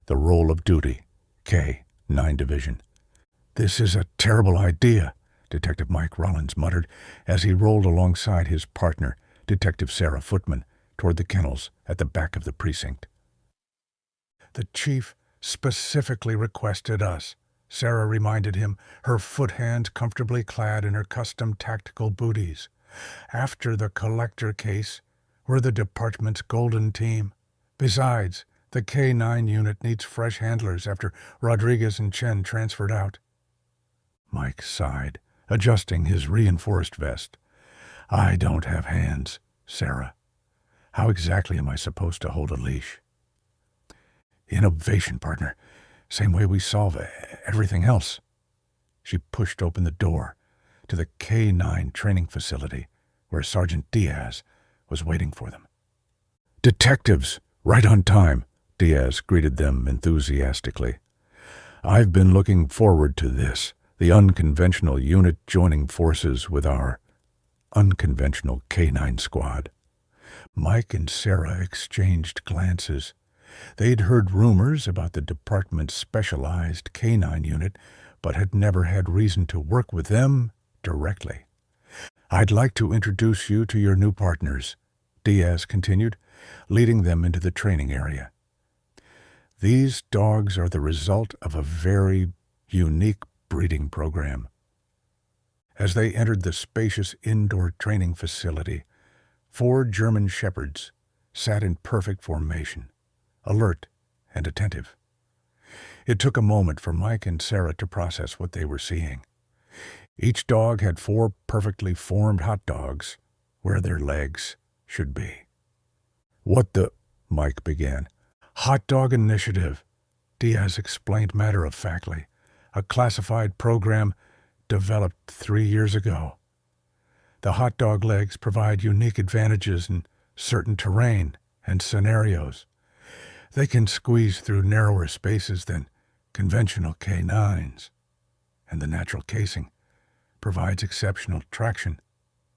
the roll of duty, K-9 Division. "This is a terrible idea," Detective Mike Rollins muttered as he rolled alongside his partner, Detective Sarah Footman, toward the kennels at the back of the precinct. "The chief specifically requested us," Sarah reminded him, her foot hands comfortably clad in her custom tactical booties. "After the collector case, we're the department's golden team. Besides, the K-9 unit needs fresh handlers after Rodriguez and Chen transferred out." Mike sighed, adjusting his reinforced vest. "I don't have hands, Sarah. How exactly am I supposed to hold a leash?" "Innovation, partner. Same way we solve everything else." She pushed open the door to the K-9 training facility where Sergeant Diaz was waiting for them. "Detectives, right on time," Diaz greeted them enthusiastically. "I've been looking forward to this, the unconventional unit joining forces with our unconventional K-9 squad." Mike and Sarah exchanged glances. They'd heard rumors about the department's specialized K-9 unit, but had never had reason to work with them directly. "I'd like to introduce you to your new partners," Diaz continued, leading them into the training area. "These dogs are the result of a very unique breeding program." As they entered the spacious indoor training facility, 4 German shepherds sat in perfect formation, alert and attentive. It took a moment for Mike and Sarah to process what they were seeing. Each dog had 4 perfectly formed hot dogs where their legs should be. "What the—" Mike began. "Hot Dog Initiative," Diaz explained matter-of-factly, "a classified program developed 3 years ago. The hot dog legs provide unique advantages in certain terrain and scenarios. They can squeeze through narrower spaces than conventional K-9s, and the natural casing provides exceptional traction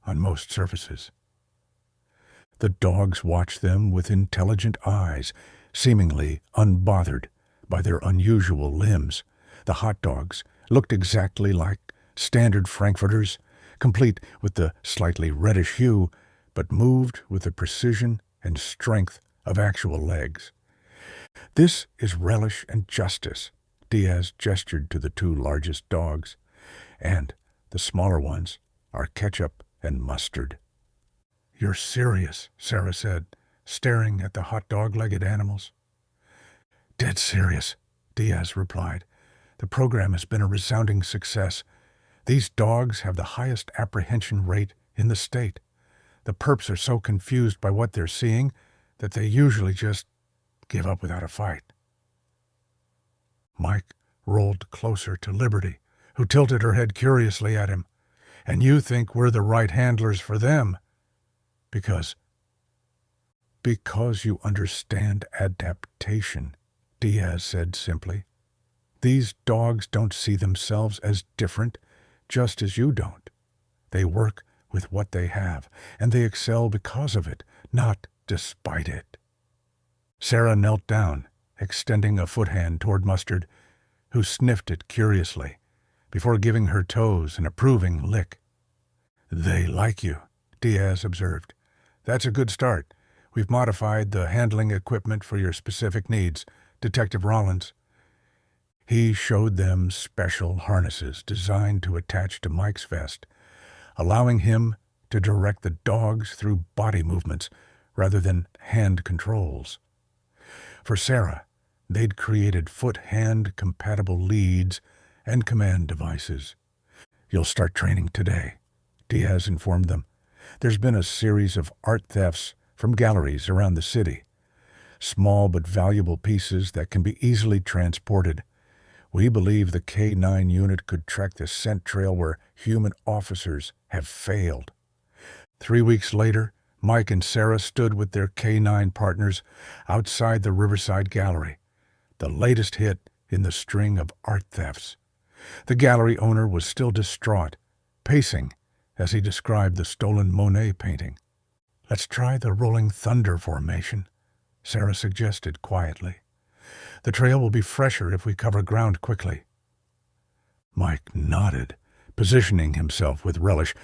on most surfaces." The dogs watched them with intelligent eyes, seemingly unbothered by their unusual limbs. The hot dogs looked exactly like standard Frankfurters, complete with the slightly reddish hue, but moved with the precision and strength of actual legs. "This is relish and justice," Diaz gestured to the 2 largest dogs, "and the smaller ones are ketchup and mustard." "You're serious," Sarah said, staring at the hot dog-legged animals. "Dead serious," Diaz replied. "The program has been a resounding success. These dogs have the highest apprehension rate in the state. The perps are so confused by what they're seeing that they usually just give up without a fight." Mike rolled closer to Liberty, who tilted her head curiously at him. "And you think we're the right handlers for them? Because you understand adaptation," Diaz said simply. "These dogs don't see themselves as different, just as you don't. They work with what they have, and they excel because of it, not despite it." Sarah knelt down, extending a foot hand toward Mustard, who sniffed it curiously, before giving her toes an approving lick. "They like you," Diaz observed. "That's a good start. We've modified the handling equipment for your specific needs, Detective Rollins." He showed them special harnesses designed to attach to Mike's vest, allowing him to direct the dogs through body movements rather than hand controls. For Sarah, they'd created foot-hand compatible leads and command devices. "You'll start training today," Diaz informed them. "There's been a series of art thefts from galleries around the city. Small but valuable pieces that can be easily transported. We believe the K-9 unit could track the scent trail where human officers have failed." 3 weeks later, Mike and Sarah stood with their K-9 partners outside the Riverside Gallery, the latest hit in the string of art thefts. The gallery owner was still distraught, pacing as he described the stolen Monet painting. "Let's try the Rolling Thunder formation," Sarah suggested quietly. The trail will be fresher if we cover ground quickly. Mike nodded, positioning himself with relish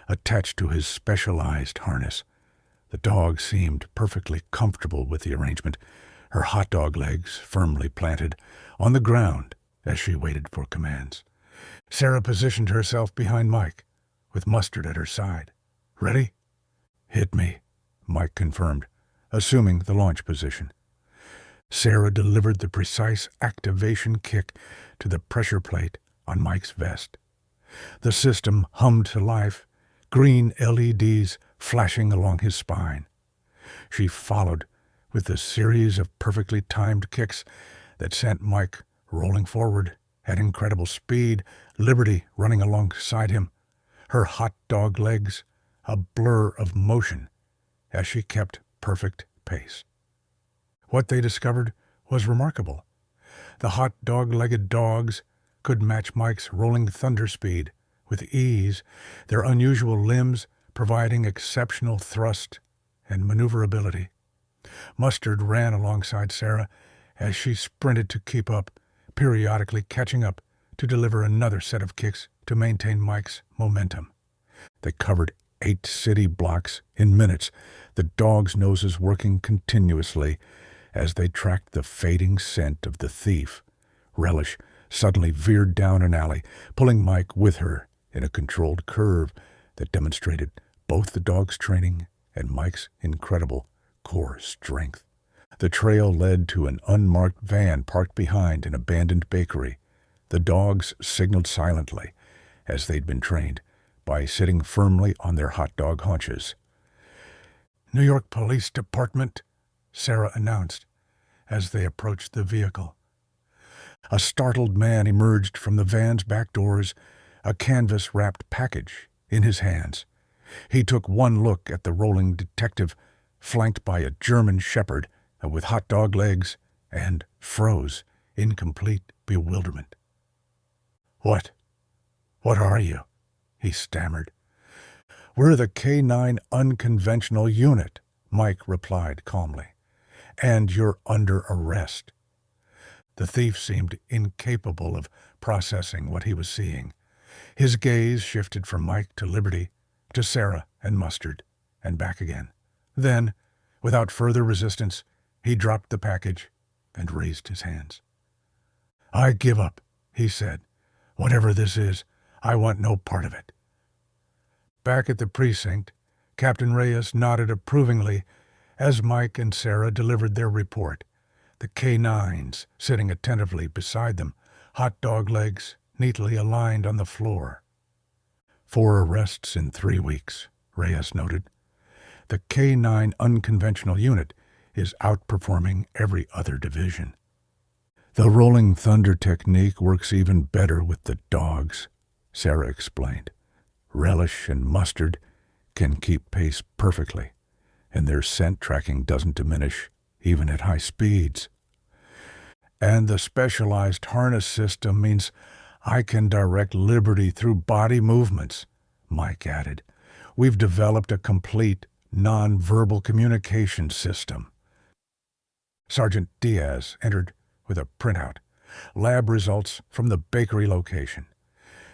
attached to his specialized harness. The dog seemed perfectly comfortable with the arrangement, her hot dog legs firmly planted on the ground as she waited for commands. Sarah positioned herself behind Mike, with Mustard at her side. "Ready?" "Hit me," Mike confirmed, assuming the launch position. Sarah delivered the precise activation kick to the pressure plate on Mike's vest. The system hummed to life, green LEDs flashing along his spine. She followed with a series of perfectly timed kicks that sent Mike rolling forward at incredible speed, Liberty running alongside him, her hot dog legs a blur of motion as she kept perfect pace. What they discovered was remarkable. The hot dog-legged dogs could match Mike's rolling thunder speed with ease, their unusual limbs providing exceptional thrust and maneuverability. Mustard ran alongside Sarah as she sprinted to keep up, periodically catching up to deliver another set of kicks to maintain Mike's momentum. They covered 8 city blocks in minutes, the dogs' noses working continuously as they tracked the fading scent of the thief. Relish suddenly veered down an alley, pulling Mike with her in a controlled curve that demonstrated both the dog's training and Mike's incredible core strength. The trail led to an unmarked van parked behind an abandoned bakery. The dogs signaled silently, as they'd been trained, by sitting firmly on their hot dog haunches. "New York Police Department," Sarah announced as they approached the vehicle. A startled man emerged from the van's back doors, a canvas-wrapped package in his hands. He took one look at the rolling detective, flanked by a German shepherd with hot dog legs, and froze in complete bewilderment. What are you?" he stammered. "We're the K9 Unconventional Unit," Mike replied calmly, "and you're under arrest." The thief seemed incapable of processing what he was seeing. His gaze shifted from Mike to Liberty, to Sarah and Mustard, and back again. Then, without further resistance, he dropped the package and raised his hands. "I give up," he said. "Whatever this is, I want no part of it." Back at the precinct, Captain Reyes nodded approvingly as Mike and Sarah delivered their report, the K9s sitting attentively beside them, hot dog legs neatly aligned on the floor. 4 arrests in 3 weeks, Reyes noted. The K9 Unconventional Unit is outperforming every other division. The rolling thunder technique works even better with the dogs, Sarah explained. Relish and Mustard can keep pace perfectly, and their scent tracking doesn't diminish even at high speeds. And the specialized harness system means I can direct Liberty through body movements, Mike added. We've developed a complete non-verbal communication system. Sergeant Diaz entered with a printout, lab results from the bakery location.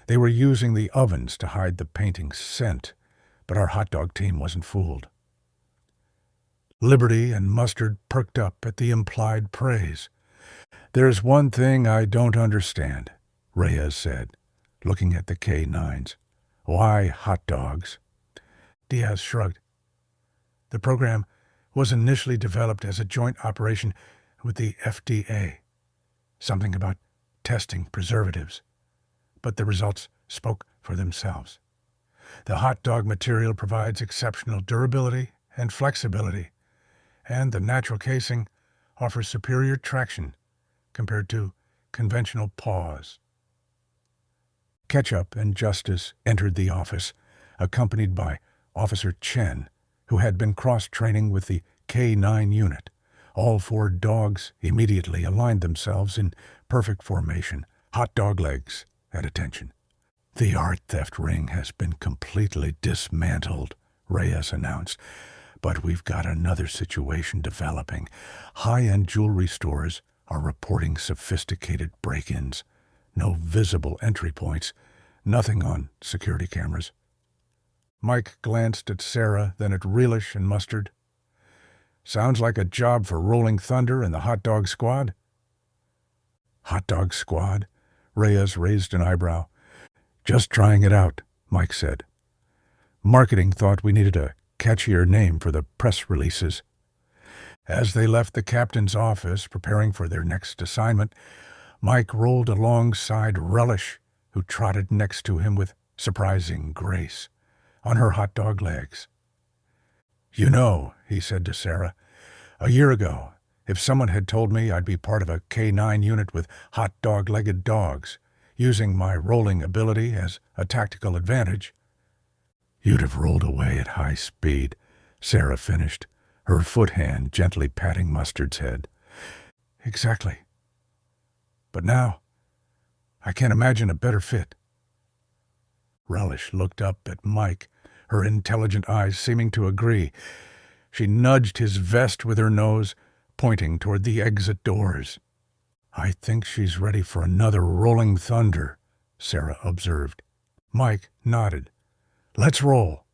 They were using the ovens to hide the painting's scent, but our hot dog team wasn't fooled. Liberty and Mustard perked up at the implied praise. "There's one thing I don't understand," Reyes said, looking at the K9s. "Why hot dogs?" Diaz shrugged. The program was initially developed as a joint operation with the FDA, something about testing preservatives. But the results spoke for themselves. The hot dog material provides exceptional durability and flexibility, and the natural casing offers superior traction compared to conventional paws. Ketchup and Justice entered the office, accompanied by Officer Chen, who had been cross-training with the K9 unit. All 4 dogs immediately aligned themselves in perfect formation, hot dog legs at attention. "The art theft ring has been completely dismantled," Reyes announced. "But we've got another situation developing. High-end jewelry stores are reporting sophisticated break-ins. No visible entry points, nothing on security cameras. Mike glanced at Sarah, then at Relish and Mustard. Sounds like a job for Rolling Thunder and the Hot Dog Squad. Hot Dog Squad? Reyes raised an eyebrow. Just trying it out, Mike said. Marketing thought we needed a catchier name for the press releases. As they left the captain's office, preparing for their next assignment, Mike rolled alongside Relish, who trotted next to him with surprising grace, on her hot dog legs. You know, he said to Sarah, a year ago, if someone had told me I'd be part of a K-9 unit with hot dog-legged dogs, using my rolling ability as a tactical advantage, you'd have rolled away at high speed, Sarah finished, her foot hand gently patting Mustard's head. Exactly. But now, I can't imagine a better fit. Relish looked up at Mike, her intelligent eyes seeming to agree. She nudged his vest with her nose, pointing toward the exit doors. I think she's ready for another Rolling Thunder, Sarah observed. Mike nodded. Let's roll.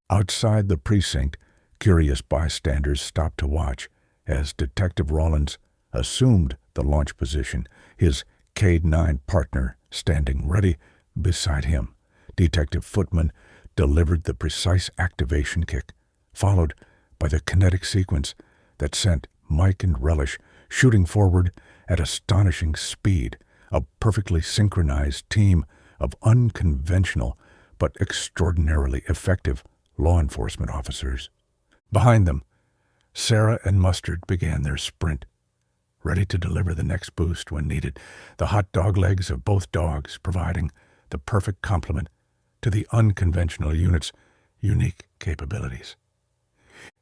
Outside the precinct, curious bystanders stopped to watch as Detective Rollins assumed the launch position, his K-9 partner standing ready beside him. Detective Footman delivered the precise activation kick, followed by the kinetic sequence that sent Mike and Relish shooting forward at astonishing speed, a perfectly synchronized team of unconventional but extraordinarily effective law enforcement officers. Behind them, Sarah and Mustard began their sprint, ready to deliver the next boost when needed, the hot dog legs of both dogs providing the perfect complement to the unconventional unit's unique capabilities.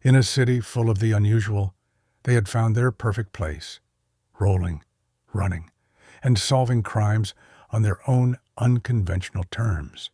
In a city full of the unusual, they had found their perfect place, rolling, running, and solving crimes on their own unconventional terms.